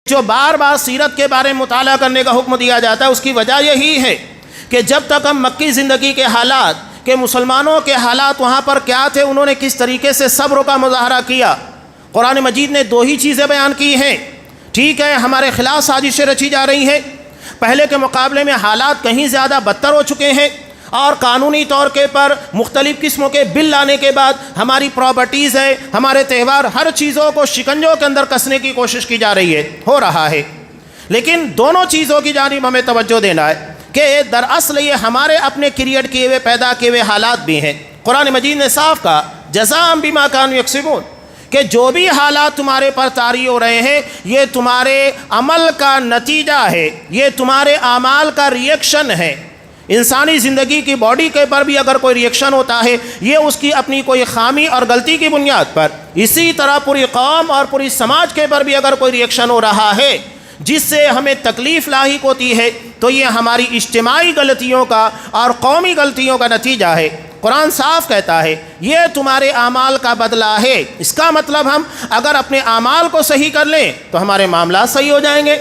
جو بار بار سیرت کے بارے میں مطالعہ کرنے کا حکم دیا جاتا ہے، اس کی وجہ یہی ہے کہ جب تک ہم مکی زندگی کے حالات کہ مسلمانوں کے حالات وہاں پر کیا تھے، انہوں نے کس طریقے سے صبر کا مظاہرہ کیا، قرآن مجید نے دو ہی چیزیں بیان کی ہیں۔ ٹھیک ہے، ہمارے خلاف سازشیں رچی جا رہی ہیں، پہلے کے مقابلے میں حالات کہیں زیادہ بدتر ہو چکے ہیں، اور قانونی طور کے پر مختلف قسموں کے بل لانے کے بعد ہماری پراپرٹیز ہے، ہمارے تہوار، ہر چیزوں کو شکنجوں کے اندر کسنے کی کوشش کی جا رہی ہے، ہو رہا ہے۔ لیکن دونوں چیزوں کی جانب ہمیں توجہ دینا ہے کہ دراصل یہ ہمارے اپنے کریٹ کیے ہوئے، پیدا کیے ہوئے حالات بھی ہیں۔ قرآن مجید نے صاف کہا جزاء بما کانوا یکسبون، کہ جو بھی حالات تمہارے پر طاری ہو رہے ہیں یہ تمہارے عمل کا نتیجہ ہے، یہ تمہارے اعمال کا ریئیکشن ہے۔ انسانی زندگی کی باڈی کے پر بھی اگر کوئی ریئیکشن ہوتا ہے، یہ اس کی اپنی کوئی خامی اور غلطی کی بنیاد پر، اسی طرح پوری قوم اور پوری سماج کے پر بھی اگر کوئی ریئیکشن ہو رہا ہے جس سے ہمیں تکلیف لاحق ہوتی ہے، تو یہ ہماری اجتماعی غلطیوں کا اور قومی غلطیوں کا نتیجہ ہے۔ قرآن صاف کہتا ہے یہ تمہارے اعمال کا بدلہ ہے۔ اس کا مطلب ہم اگر اپنے اعمال کو صحیح کر لیں تو ہمارے معاملات صحیح ہو جائیں گے،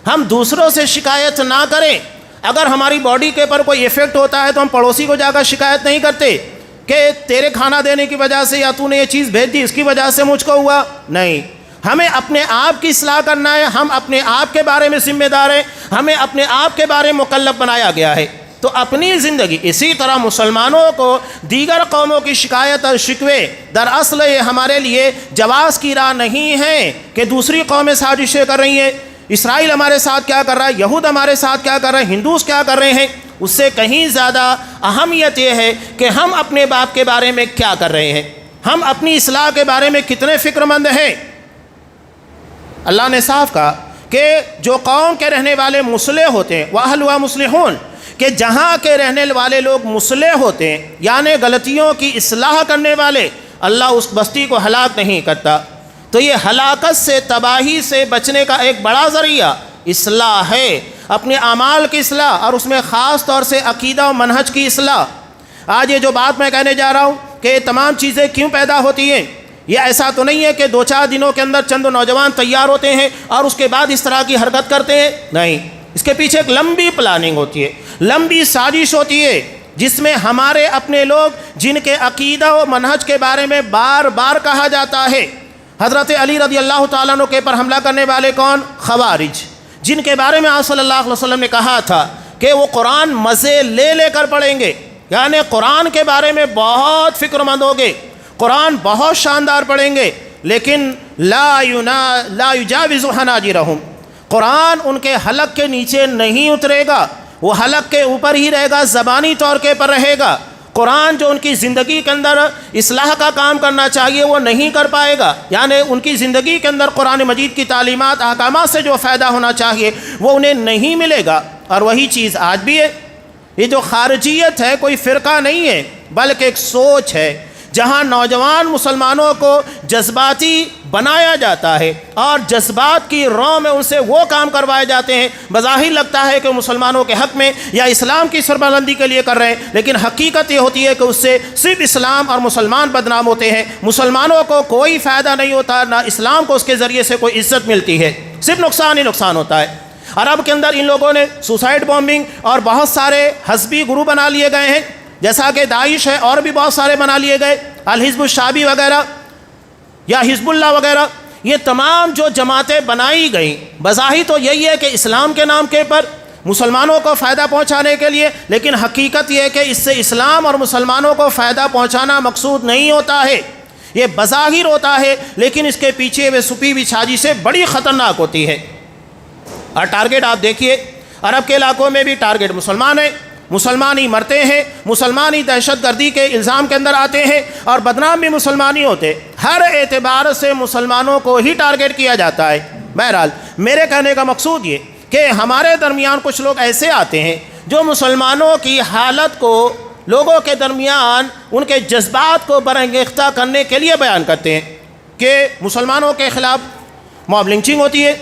ہم دوسروں سے شکایت نہ کریں۔ اگر ہماری باڈی کے پر کوئی ایفیکٹ ہوتا ہے تو ہم پڑوسی کو جا کر شکایت نہیں کرتے کہ تیرے کھانا دینے کی وجہ سے یا تو نے یہ چیز بھیج دی اس کی وجہ سے مجھ کو ہوا، نہیں۔ ہمیں اپنے آپ کی اصلاح کرنا ہے، ہم اپنے آپ کے بارے میں ذمہ دار ہیں، ہمیں اپنے آپ کے بارے میں مکلف بنایا گیا ہے۔ تو اپنی زندگی، اسی طرح مسلمانوں کو دیگر قوموں کی شکایت اور شکوے دراصل یہ ہمارے لیے جواز کی راہ نہیں ہے کہ دوسری قومیں سازشیں کر رہی ہیں، اسرائیل ہمارے ساتھ کیا کر رہا ہے، یہود ہمارے ساتھ کیا کر رہے ہیں، ہندوز کیا کر رہے ہیں، اس سے کہیں زیادہ اہمیت یہ ہے کہ ہم اپنے باپ کے بارے میں کیا کر رہے ہیں، ہم اپنی اصلاح کے بارے میں کتنے فکر مند ہیں۔ اللہ نے صاف کہا کہ جو قوم کے رہنے والے مصلح ہوتے ہیں وَأَهْلُهَا مُصْلِحُونَ، کہ جہاں کے رہنے والے لوگ مصلح ہوتے ہیں یعنی غلطیوں کی اصلاح کرنے والے، اللہ اس بستی کو ہلاک نہیں کرتا۔ تو یہ ہلاکت سے، تباہی سے بچنے کا ایک بڑا ذریعہ اصلاح ہے، اپنے اعمال کی اصلاح، اور اس میں خاص طور سے عقیدہ و منہج کی اصلاح۔ آج یہ جو بات میں کہنے جا رہا ہوں کہ یہ تمام چیزیں کیوں پیدا ہوتی ہیں، یہ ایسا تو نہیں ہے کہ دو چار دنوں کے اندر چند نوجوان تیار ہوتے ہیں اور اس کے بعد اس طرح کی حرکت کرتے ہیں، نہیں۔ اس کے پیچھے ایک لمبی پلاننگ ہوتی ہے، لمبی سازش ہوتی ہے، جس میں ہمارے اپنے لوگ جن کے عقیدہ و منہج کے بارے میں بار بار کہا جاتا ہے۔ حضرت علی رضی اللہ تعالیٰ عنہ کے پر حملہ کرنے والے کون؟ خوارج، جن کے بارے میں آپ صلی اللہ علیہ وسلم نے کہا تھا کہ وہ قرآن مزے لے لے کر پڑھیں گے، یعنی قرآن کے بارے میں بہت فکر مند ہوگے، قرآن بہت شاندار پڑھیں گے، لیکن لا یجاوز حناجرہم، قرآن ان کے حلق کے نیچے نہیں اترے گا، وہ حلق کے اوپر ہی رہے گا، زبانی طور کے پر رہے گا۔ قرآن جو ان کی زندگی کے اندر اصلاح کا کام کرنا چاہیے وہ نہیں کر پائے گا، یعنی ان کی زندگی کے اندر قرآن مجید کی تعلیمات، احکامات سے جو فائدہ ہونا چاہیے وہ انہیں نہیں ملے گا۔ اور وہی چیز آج بھی ہے، یہ جو خارجیت ہے کوئی فرقہ نہیں ہے بلکہ ایک سوچ ہے، جہاں نوجوان مسلمانوں کو جذباتی بنایا جاتا ہے اور جذبات کی رو میں ان سے وہ کام کروائے جاتے ہیں، بظاہر لگتا ہے کہ مسلمانوں کے حق میں یا اسلام کی سربلندی کے لیے کر رہے ہیں، لیکن حقیقت یہ ہوتی ہے کہ اس سے صرف اسلام اور مسلمان بدنام ہوتے ہیں، مسلمانوں کو کوئی فائدہ نہیں ہوتا، نہ اسلام کو اس کے ذریعے سے کوئی عزت ملتی ہے، صرف نقصان ہی نقصان ہوتا ہے۔ عرب کے اندر ان لوگوں نے سوسائڈ بومبنگ اور بہت سارے حزبی گروہ بنا لیے گئے ہیں، جیسا کہ داعش ہے، اور بھی بہت سارے بنا لیے گئے، الحزب الشعبی وغیرہ یا حزب اللہ وغیرہ، یہ تمام جو جماعتیں بنائی گئیں بظاہر تو یہی ہے کہ اسلام کے نام کے پر مسلمانوں کو فائدہ پہنچانے کے لیے، لیکن حقیقت یہ ہے کہ اس سے اسلام اور مسلمانوں کو فائدہ پہنچانا مقصود نہیں ہوتا ہے، یہ بظاہر ہوتا ہے لیکن اس کے پیچھے وہ چھپی ہوئی سازشیں بڑی خطرناک ہوتی ہے۔ اور ٹارگٹ آپ دیکھیے، عرب کے علاقوں میں بھی ٹارگٹ مسلمان ہیں، مسلمان ہی مرتے ہیں، مسلمان ہی دہشت گردی کے الزام کے اندر آتے ہیں، اور بدنام بھی مسلمان ہی ہوتے، ہر اعتبار سے مسلمانوں کو ہی ٹارگٹ کیا جاتا ہے۔ بہرحال میرے کہنے کا مقصود یہ کہ ہمارے درمیان کچھ لوگ ایسے آتے ہیں جو مسلمانوں کی حالت کو لوگوں کے درمیان ان کے جذبات کو برانگیختہ کرنے کے لیے بیان کرتے ہیں کہ مسلمانوں کے خلاف موب لنچنگ ہوتی ہے،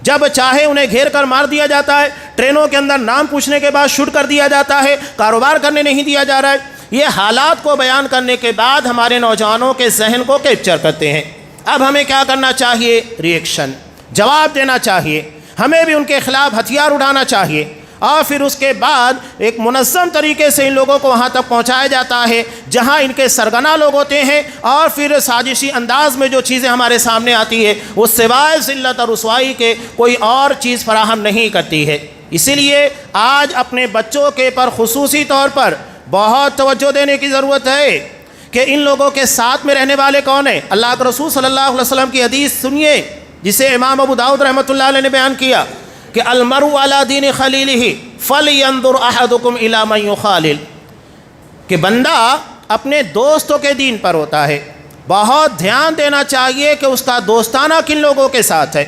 جب چاہے انہیں گھیر کر مار دیا جاتا ہے، ٹرینوں کے اندر نام پوچھنے کے بعد شوٹ کر دیا جاتا ہے، کاروبار کرنے نہیں دیا جا رہا ہے۔ یہ حالات کو بیان کرنے کے بعد ہمارے نوجوانوں کے ذہن کو کیپچر کرتے ہیں۔ اب ہمیں کیا کرنا چاہیے؟ ری ایکشن، جواب دینا چاہیے، ہمیں بھی ان کے خلاف ہتھیار اٹھانا چاہیے، اور پھر اس کے بعد ایک منظم طریقے سے ان لوگوں کو وہاں تک پہنچایا جاتا ہے جہاں ان کے سرگنا لوگ ہوتے ہیں، اور پھر سازشی انداز میں جو چیزیں ہمارے سامنے آتی ہے وہ سوائے ذلت اور رسوائی کے کوئی اور چیز فراہم نہیں کرتی ہے۔ اسی لیے آج اپنے بچوں کے پر خصوصی طور پر بہت توجہ دینے کی ضرورت ہے کہ ان لوگوں کے ساتھ میں رہنے والے کون ہیں۔ اللہ کے رسول صلی اللہ علیہ وسلم کی حدیث سنیے جسے امام ابو داؤد رحمۃ اللہ علیہ نے بیان کیا کہ المرء علی دین خلیلہ فلینظر احدکم الی من یخالل، کہ بندہ اپنے دوستوں کے دین پر ہوتا ہے، بہت دھیان دینا چاہیے کہ اس کا دوستانہ کن لوگوں کے ساتھ ہے،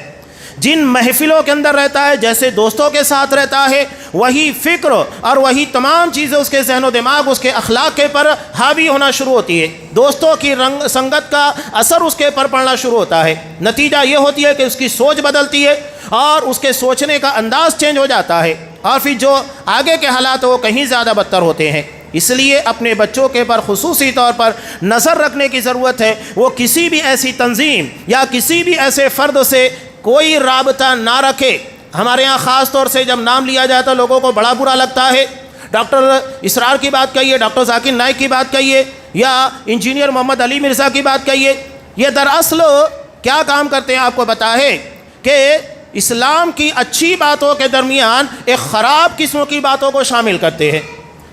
جن محفلوں کے اندر رہتا ہے، جیسے دوستوں کے ساتھ رہتا ہے، وہی فکر اور وہی تمام چیزیں اس کے ذہن و دماغ، اس کے اخلاق کے پر حاوی ہونا شروع ہوتی ہے، دوستوں کی سنگت کا اثر اس کے پر پڑنا شروع ہوتا ہے، نتیجہ یہ ہوتی ہے کہ اس کی سوچ بدلتی ہے اور اس کے سوچنے کا انداز چینج ہو جاتا ہے، اور پھر جو آگے کے حالات وہ کہیں زیادہ بدتر ہوتے ہیں۔ اس لیے اپنے بچوں کے پر خصوصی طور پر نظر رکھنے کی ضرورت ہے، وہ کسی بھی ایسی تنظیم یا کسی بھی ایسے فرد سے کوئی رابطہ نہ رکھے۔ ہمارے یہاں خاص طور سے جب نام لیا جاتا ہے لوگوں کو بڑا برا لگتا ہے، ڈاکٹر اسرار کی بات کہیے، ڈاکٹر ذاکر نائک کی بات کہیے، یا انجینئر محمد علی مرزا کی بات کہیے، یہ دراصل کیا کام کرتے ہیں آپ کو پتہ ہے کہ اسلام کی اچھی باتوں کے درمیان ایک خراب قسم کی باتوں کو شامل کرتے ہیں،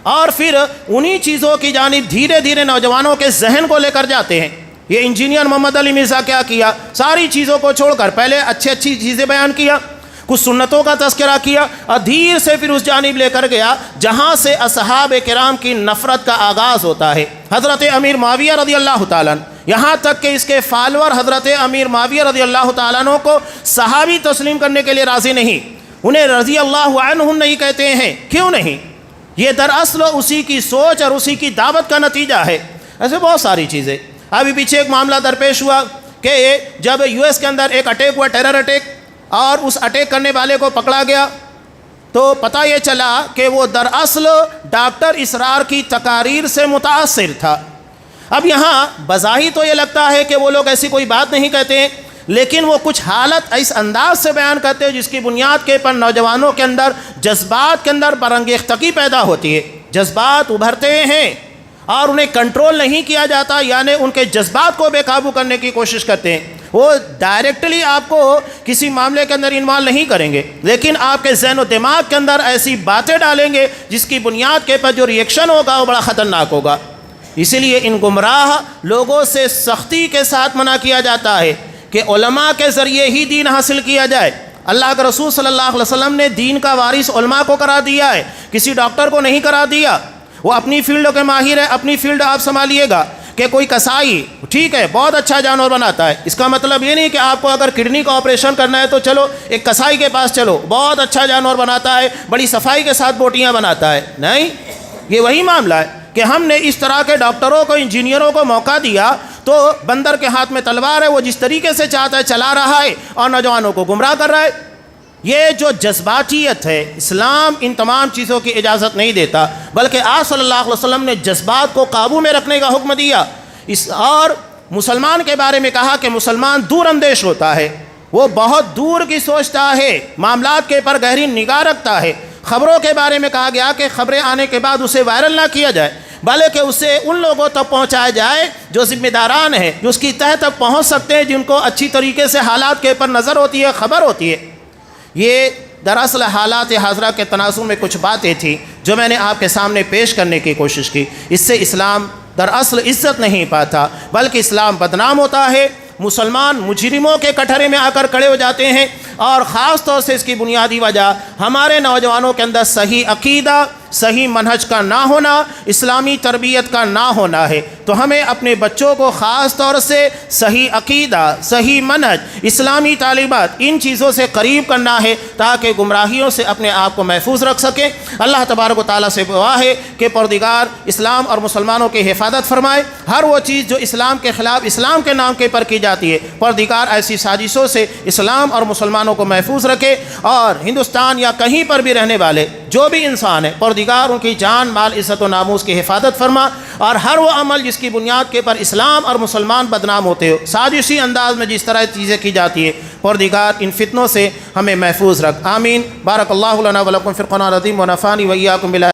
اور پھر انہی چیزوں کی جانب دھیرے دھیرے نوجوانوں کے ذہن کو لے کر جاتے ہیں۔ یہ انجینئر محمد علی مرزا کیا کیا، ساری چیزوں کو چھوڑ کر پہلے اچھی چیزیں بیان کیا، کچھ سنتوں کا تذکرہ کیا، اور دھیر سے پھر اس جانب لے کر گیا جہاں سے اصحاب کرام کی نفرت کا آغاز ہوتا ہے۔ حضرت امیر معاویہ رضی اللہ تعالیٰ عنہ، یہاں تک کہ اس کے فالور حضرت امیر معاویہ رضی اللہ تعالیٰ عنہ کو صحابی تسلیم کرنے کے لیے راضی نہیں، انہیں رضی اللہ عنہم نہیں کہتے ہیں۔ کیوں نہیں؟ یہ دراصل اسی کی سوچ اور اسی کی دعوت کا نتیجہ ہے۔ ایسے بہت ساری چیزیں، ابھی پیچھے ایک معاملہ درپیش ہوا کہ جب یو ایس کے اندر ایک اٹیک ہوا، ٹیرر اٹیک، اور اس اٹیک کرنے والے کو پکڑا گیا تو پتہ یہ چلا کہ وہ دراصل ڈاکٹر اسرار کی تقاریر سے متاثر تھا۔ اب یہاں بظاہر تو یہ لگتا ہے کہ وہ لوگ ایسی کوئی بات نہیں کہتے ہیں، لیکن وہ کچھ حالت اس انداز سے بیان کرتے ہیں جس کی بنیاد کے پر نوجوانوں کے اندر جذبات کے اندر برانگیختگی پیدا ہوتی ہے، جذبات ابھرتے ہیں اور انہیں کنٹرول نہیں کیا جاتا، یعنی ان کے جذبات کو بے قابو کرنے کی کوشش کرتے ہیں۔ وہ ڈائریکٹلی آپ کو کسی معاملے کے اندر انوالو نہیں کریں گے، لیکن آپ کے ذہن و دماغ کے اندر ایسی باتیں ڈالیں گے جس کی بنیاد کے پر جو ریئیکشن ہوگا وہ بڑا خطرناک ہوگا۔ اسی لیے ان گمراہ لوگوں سے سختی کے ساتھ منع کیا جاتا ہے کہ علماء کے ذریعے ہی دین حاصل کیا جائے۔ اللہ کے رسول صلی اللہ علیہ وسلم نے دین کا وارث علماء کو قرار دیا ہے، کسی ڈاکٹر کو نہیں قرار دیا۔ وہ اپنی فیلڈ کے ماہر ہے، اپنی فیلڈ آپ سنبھالیے گا۔ کہ کوئی کسائی ٹھیک ہے بہت اچھا جانور بناتا ہے، اس کا مطلب یہ نہیں کہ آپ کو اگر کڈنی کا آپریشن کرنا ہے تو چلو ایک کسائی کے پاس چلو، بہت اچھا جانور بناتا ہے، بڑی صفائی کے ساتھ بوٹیاں بناتا ہے۔ نہیں، یہ وہی معاملہ ہے کہ ہم نے اس طرح کے ڈاکٹروں کو، انجینئروں کو موقع دیا تو بندر کے ہاتھ میں تلوار ہے، وہ جس طریقے سے چاہتا ہے چلا رہا ہے اور نوجوانوں کو گمراہ کر رہا ہے۔ یہ جو جذباتیت ہے، اسلام ان تمام چیزوں کی اجازت نہیں دیتا، بلکہ آپ صلی اللہ علیہ وسلم نے جذبات کو قابو میں رکھنے کا حکم دیا۔ اور مسلمان کے بارے میں کہا کہ مسلمان دور اندیش ہوتا ہے، وہ بہت دور کی سوچتا ہے، معاملات کے پر گہری نگاہ رکھتا ہے۔ خبروں کے بارے میں کہا گیا کہ خبریں آنے کے بعد اسے وائرل نہ کیا جائے، بلکہ اسے ان لوگوں تک پہنچایا جائے جو ذمہ داران ہیں، جو اس کی تہ تک پہنچ سکتے ہیں، جن کو اچھی طریقے سے حالات کے پر نظر ہوتی ہے، خبر ہوتی ہے۔ یہ دراصل حالات حاضرہ کے تناظر میں کچھ باتیں تھیں جو میں نے آپ کے سامنے پیش کرنے کی کوشش کی۔ اس سے اسلام دراصل عزت نہیں پاتا، بلکہ اسلام بدنام ہوتا ہے، مسلمان مجرموں کے کٹہرے میں آ کر کھڑے ہو جاتے ہیں، اور خاص طور سے اس کی بنیادی وجہ ہمارے نوجوانوں کے اندر صحیح عقیدہ، صحیح منہج کا نہ ہونا، اسلامی تربیت کا نہ ہونا ہے۔ تو ہمیں اپنے بچوں کو خاص طور سے صحیح عقیدہ، صحیح منہج، اسلامی تعلیمات، ان چیزوں سے قریب کرنا ہے تاکہ گمراہیوں سے اپنے آپ کو محفوظ رکھ سکیں۔ اللہ تبارک و تعالیٰ سے دعا ہے کہ پروردگار اسلام اور مسلمانوں کی حفاظت فرمائے۔ ہر وہ چیز جو اسلام کے خلاف، اسلام کے نام کے پر کی جاتی ہے، پروردگار ایسی سازشوں سے اسلام اور مسلمانوں کو محفوظ رکھے، اور ہندوستان یا کہیں پر بھی رہنے والے جو بھی انسان ہے پروردگار ان کی جان مال عزت و ناموس کی حفاظت فرما، اور ہر وہ عمل جس کی بنیاد کے پر اسلام اور مسلمان بدنام ہوتے ہو، سازشی انداز میں جس طرح چیزیں کی جاتی ہے، پروردگار ان فتنوں سے ہمیں محفوظ رکھ، آمین۔ بارک اللہ لنا ولکم فی القرآن العظیم ونفعنی وإیاکم بالآیات